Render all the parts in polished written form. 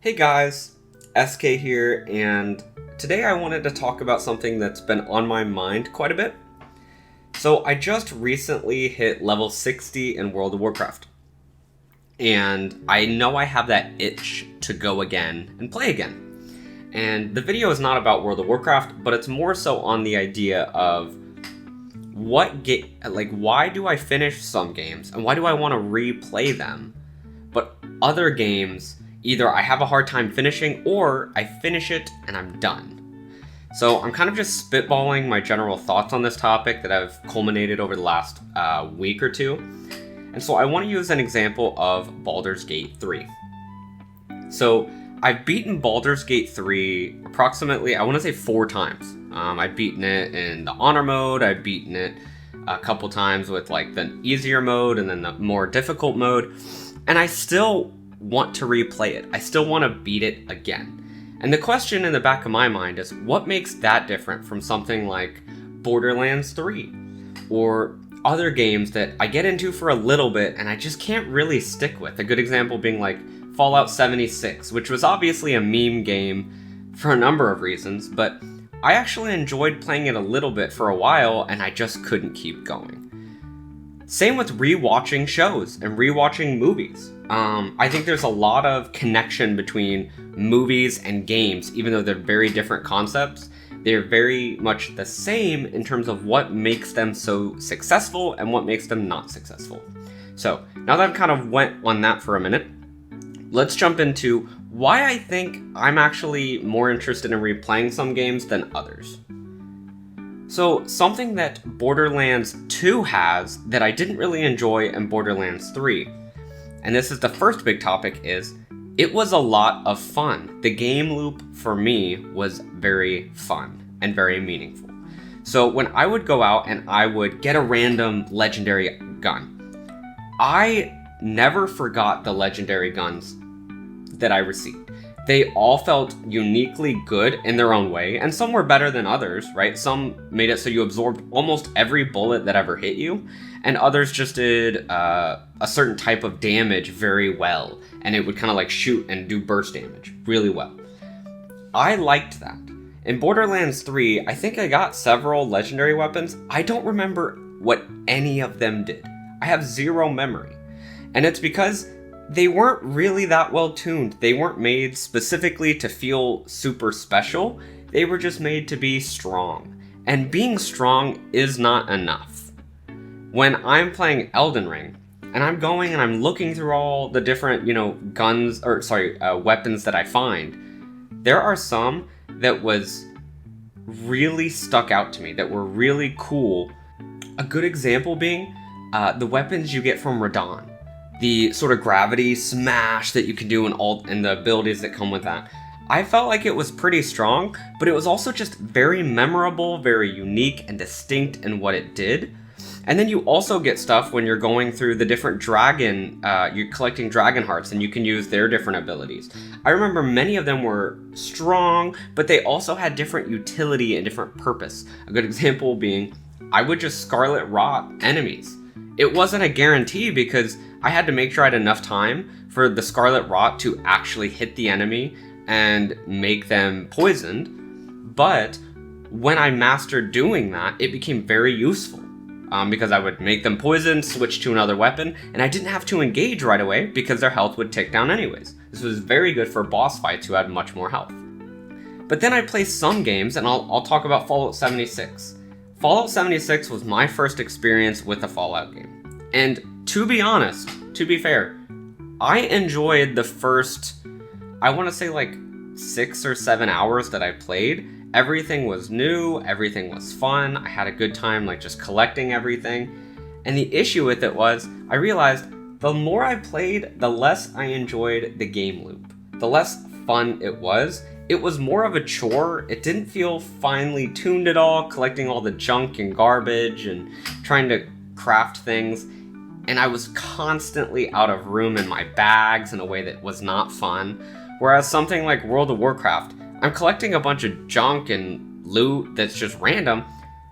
Hey guys, SK here, and today I wanted to talk about something that's been on my mind quite a bit. So I just recently hit level 60 in World of Warcraft, and I know I have that itch to go again and play again. And the video is not about World of Warcraft, but it's more so on the idea of why do I finish some games and why do I want to replay them, but other games either I have a hard time finishing or I finish it and I'm done. So I'm kind of just spitballing my general thoughts on this topic that I've culminated over the last week or two. And so I want to use an example of Baldur's Gate 3. So I've beaten Baldur's Gate 3 approximately, I want to say 4 times. I've beaten it in the honor mode, I've beaten it a couple times with like the easier mode and then the more difficult mode. And I still want to replay it. I still want to beat it again. And the question in the back of my mind is, what makes that different from something like Borderlands 3 or other games that I get into for a little bit and I just can't really stick with? A good example being like Fallout 76, which was obviously a meme game for a number of reasons, but I actually enjoyed playing it a little bit for a while and I just couldn't keep going. Same with rewatching shows and rewatching movies. I think there's a lot of connection between movies and games, even though they're very different concepts. They're very much the same in terms of what makes them so successful and what makes them not successful. So now that I've kind of went on that for a minute, let's jump into why I think I'm actually more interested in replaying some games than others. So something that Borderlands 2 has that I didn't really enjoy in Borderlands 3, and this is the first big topic, is it was a lot of fun. The game loop for me was very fun and very meaningful. So when I would go out and I would get a random legendary gun, I never forgot the legendary guns that I received. They all felt uniquely good in their own way, and some were better than others, right? Some made it so you absorbed almost every bullet that ever hit you, and others just did a certain type of damage very well, and it would kind of like shoot and do burst damage really well. I liked that. In Borderlands 3, I think I got several legendary weapons. I don't remember what any of them did. I have zero memory, and it's because they weren't really that well tuned. They weren't made specifically to feel super special. They were just made to be strong. And being strong is not enough. When I'm playing Elden Ring, and I'm going and I'm looking through all the different, weapons that I find, there are some that was really stuck out to me, that were really cool. A good example being the weapons you get from Radahn. The sort of gravity smash that you can do and the abilities that come with that. I felt like it was pretty strong, but it was also just very memorable, very unique and distinct in what it did. And then you also get stuff when you're going through the different you're collecting dragon hearts and you can use their different abilities. I remember many of them were strong, but they also had different utility and different purpose. A good example being, I would just Scarlet Rot enemies. It wasn't a guarantee because I had to make sure I had enough time for the Scarlet Rot to actually hit the enemy and make them poisoned. But when I mastered doing that, it became very useful because I would make them poisoned, switch to another weapon, and I didn't have to engage right away because their health would tick down anyways. This was very good for boss fights who had much more health. But then I play some games, and I'll talk about Fallout 76. Fallout 76 was my first experience with a Fallout game. And to be honest, to be fair, I enjoyed the first, I want to say like 6 or 7 hours that I played. Everything was new, everything was fun, I had a good time like just collecting everything. And the issue with it was, I realized the more I played, the less I enjoyed the game loop. The less fun it was. It was more of a chore. It didn't feel finely tuned at all, collecting all the junk and garbage and trying to craft things. And I was constantly out of room in my bags in a way that was not fun. Whereas something like World of Warcraft, I'm collecting a bunch of junk and loot that's just random,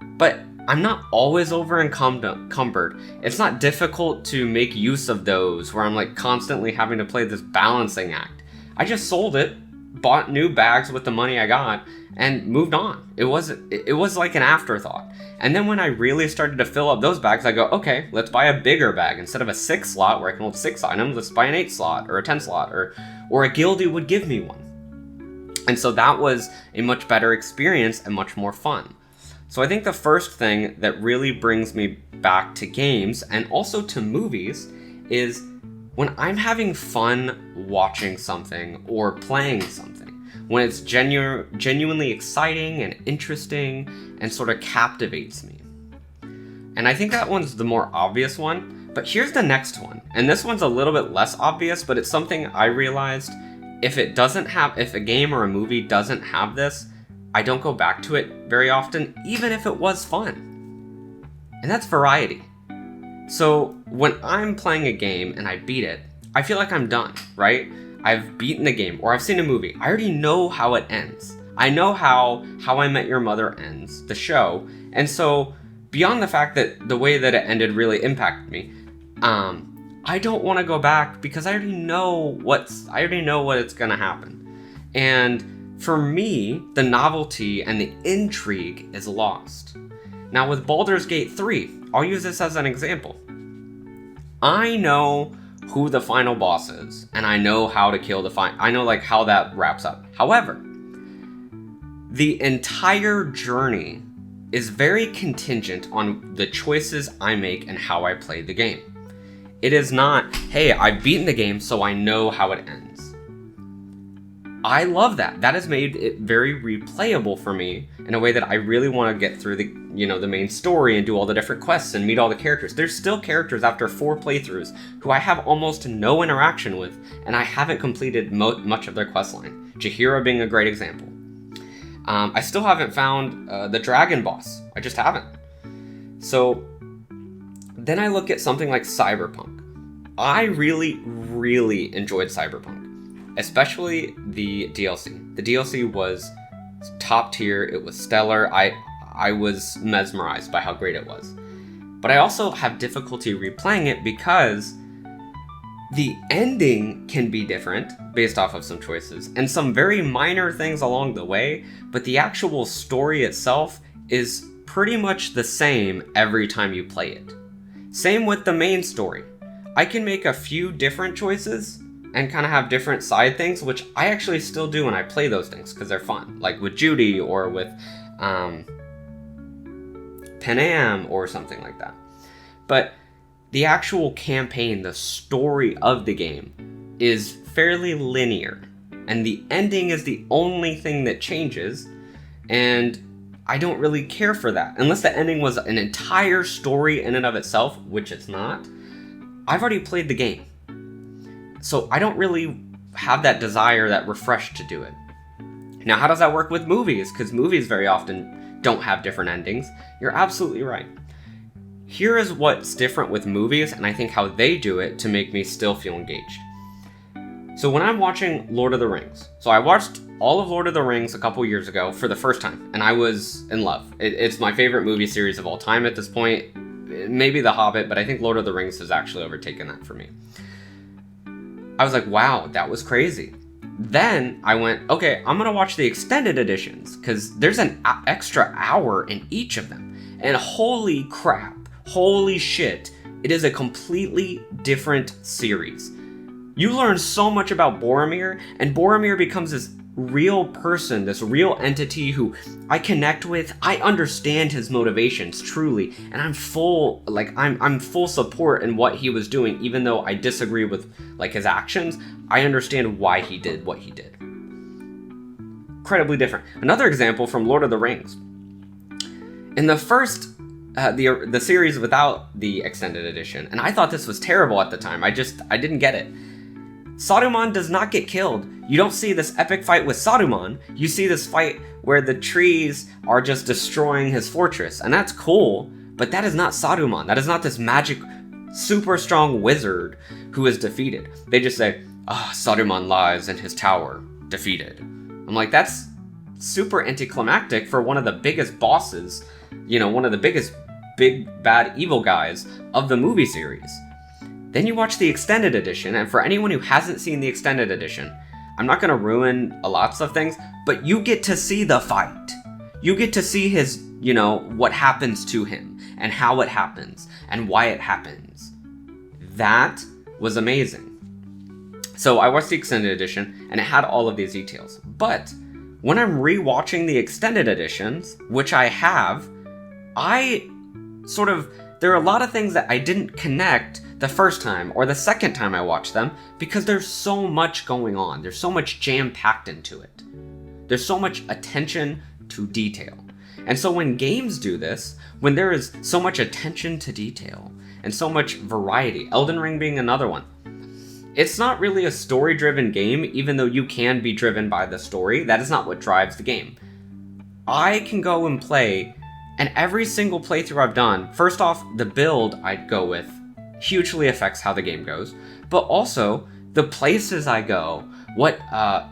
but I'm not always over encumbered. It's not difficult to make use of those where I'm like constantly having to play this balancing act. I just sold it, bought new bags with the money I got, and moved on. It was like an afterthought. And then when I really started to fill up those bags, I go, okay, let's buy a bigger bag. Instead of a 6 slot where I can hold 6 items, let's buy an 8 slot or a 10 slot, or a guildie would give me one. And so that was a much better experience and much more fun. So I think the first thing that really brings me back to games and also to movies is when I'm having fun watching something or playing something. When it's genuinely exciting and interesting and sort of captivates me. And I think that one's the more obvious one, but here's the next one. And this one's a little bit less obvious, but it's something I realized if a game or a movie doesn't have this, I don't go back to it very often, even if it was fun. And that's variety. So when I'm playing a game and I beat it, I feel like I'm done, right? I've beaten the game, or I've seen a movie. I already know how it ends. I know how I Met Your Mother ends, the show. And so, beyond the fact that the way that it ended really impacted me, I don't want to go back because I already know what's gonna happen. And for me, the novelty and the intrigue is lost. Now with Baldur's Gate 3, I'll use this as an example. I know who the final boss is, and I know how to kill I know like how that wraps up. However, the entire journey is very contingent on the choices I make and how I play the game. It is not, hey, I've beaten the game, so I know how it ends. I love that. That has made it very replayable for me in a way that I really want to get through the main story and do all the different quests and meet all the characters. There's still characters after 4 playthroughs who I have almost no interaction with, and I haven't completed much of their quest line. Jaheira being a great example. I still haven't found the dragon boss. I just haven't. So then I look at something like Cyberpunk. I really, really enjoyed Cyberpunk. Especially the DLC. The DLC was top tier, it was stellar, I was mesmerized by how great it was. But I also have difficulty replaying it because the ending can be different based off of some choices, and some very minor things along the way, but the actual story itself is pretty much the same every time you play it. Same with the main story. I can make a few different choices and kind of have different side things, which I actually still do when I play those things because they're fun. Like with Judy or with Panam or something like that. But the actual campaign, the story of the game, is fairly linear. And the ending is the only thing that changes. And I don't really care for that. Unless the ending was an entire story in and of itself, which it's not. I've already played the game. So I don't really have that desire, that refresh to do it. Now, how does that work with movies? Because movies very often don't have different endings. You're absolutely right. Here is what's different with movies, and I think how they do it to make me still feel engaged. So when I'm watching Lord of the Rings, so I watched all of Lord of the Rings a couple years ago for the first time, and I was in love. It's my favorite movie series of all time at this point. Maybe The Hobbit, but I think Lord of the Rings has actually overtaken that for me. I was like, wow, that was crazy. Then I went, okay, I'm gonna watch the extended editions because there's an extra hour in each of them. And holy crap, holy shit, it is a completely different series. You learn so much about Boromir, and Boromir becomes this real person, this real entity who I connect with. I understand his motivations truly, and I'm full support in what he was doing, even though I disagree with his actions. I understand why he did what he did. Incredibly different. Another example from Lord of the Rings. In the first the series without the extended edition, and I thought this was terrible at the time. I didn't get it. Saruman does not get killed. You don't see this epic fight with Saruman. You see this fight where the trees are just destroying his fortress, and that's cool, but that is not Saruman. That is not this magic, super strong wizard who is defeated. They just say, Saruman lies in his tower, defeated. I'm like, that's super anticlimactic for one of the biggest bosses, one of the biggest big bad evil guys of the movie series. Then you watch the extended edition, and for anyone who hasn't seen the extended edition, I'm not going to ruin lots of things, but you get to see the fight. You get to see his, what happens to him and how it happens and why it happens. That was amazing. So I watched the extended edition and it had all of these details. But when I'm rewatching the extended editions, which I have, there are a lot of things that I didn't connect the first time or the second time I watched them because there's so much going on. There's so much jam-packed into it. There's so much attention to detail. And so when games do this, when there is so much attention to detail and so much variety, Elden Ring being another one, it's not really a story-driven game, even though you can be driven by the story. That is not what drives the game. I can go and play, and every single playthrough I've done, first off, the build I'd go with hugely affects how the game goes, but also the places I go, what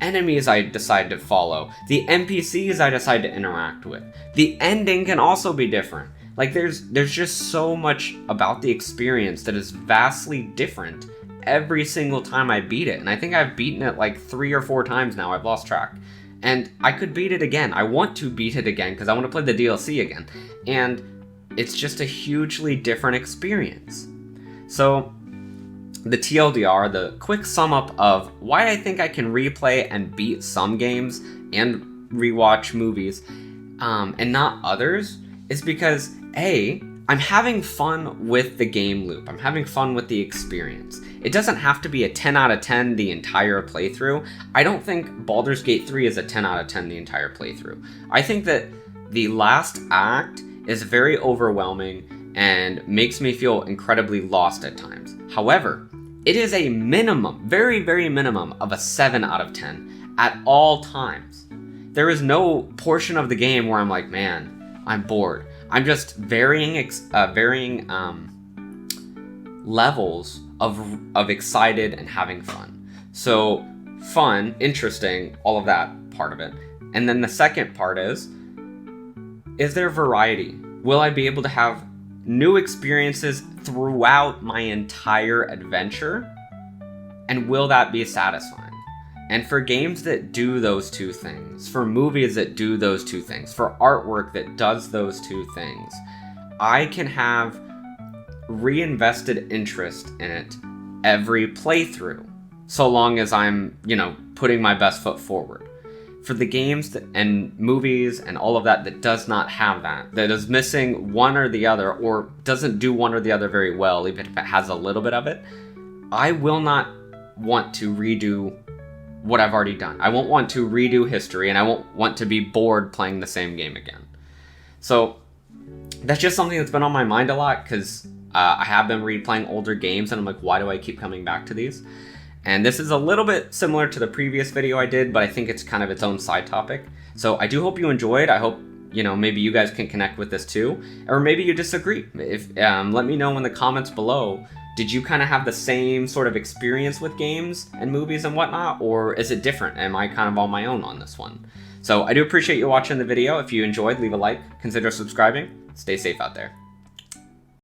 enemies I decide to follow, the NPCs I decide to interact with. The ending can also be different. Like, there's just so much about the experience that is vastly different every single time I beat it. And I think I've beaten it like 3 or 4 times now. I've lost track. And I could beat it again. I want to beat it again because I want to play the DLC again. And it's just a hugely different experience. So the TLDR, the quick sum up of why I think I can replay and beat some games and rewatch movies and not others, is because A, I'm having fun with the game loop. I'm having fun with the experience. It doesn't have to be a 10 out of 10 the entire playthrough. I don't think Baldur's Gate 3 is a 10 out of 10 the entire playthrough. I think that the last act is very overwhelming and makes me feel incredibly lost at times. However, it is a minimum, very, very minimum of a 7 out of 10 at all times. There is no portion of the game where I'm like, man, I'm bored. I'm just varying levels of excited and having fun. So fun, interesting, all of that part of it. And then the second part is there variety? Will I be able to have new experiences throughout my entire adventure? And will that be satisfying? And for games that do those two things, for movies that do those two things, for artwork that does those two things, I can have reinvested interest in it every playthrough, so long as I'm, putting my best foot forward. For the games and movies and all of that does not have that is missing one or the other, or doesn't do one or the other very well, even if it has a little bit of it, I will not want to redo what I've already done. I won't want to redo history, and I won't want to be bored playing the same game again. So that's just something that's been on my mind a lot, because I have been replaying older games, and I'm like, why do I keep coming back to these? And this is a little bit similar to the previous video I did, but I think it's kind of its own side topic. So I do hope you enjoyed. I hope, maybe you guys can connect with this too, or maybe you disagree. If let me know in the comments below. Did you kind of have the same sort of experience with games and movies and whatnot, or is it different? Am I kind of on my own on this one? So I do appreciate you watching the video. If you enjoyed, leave a like, consider subscribing. Stay safe out there.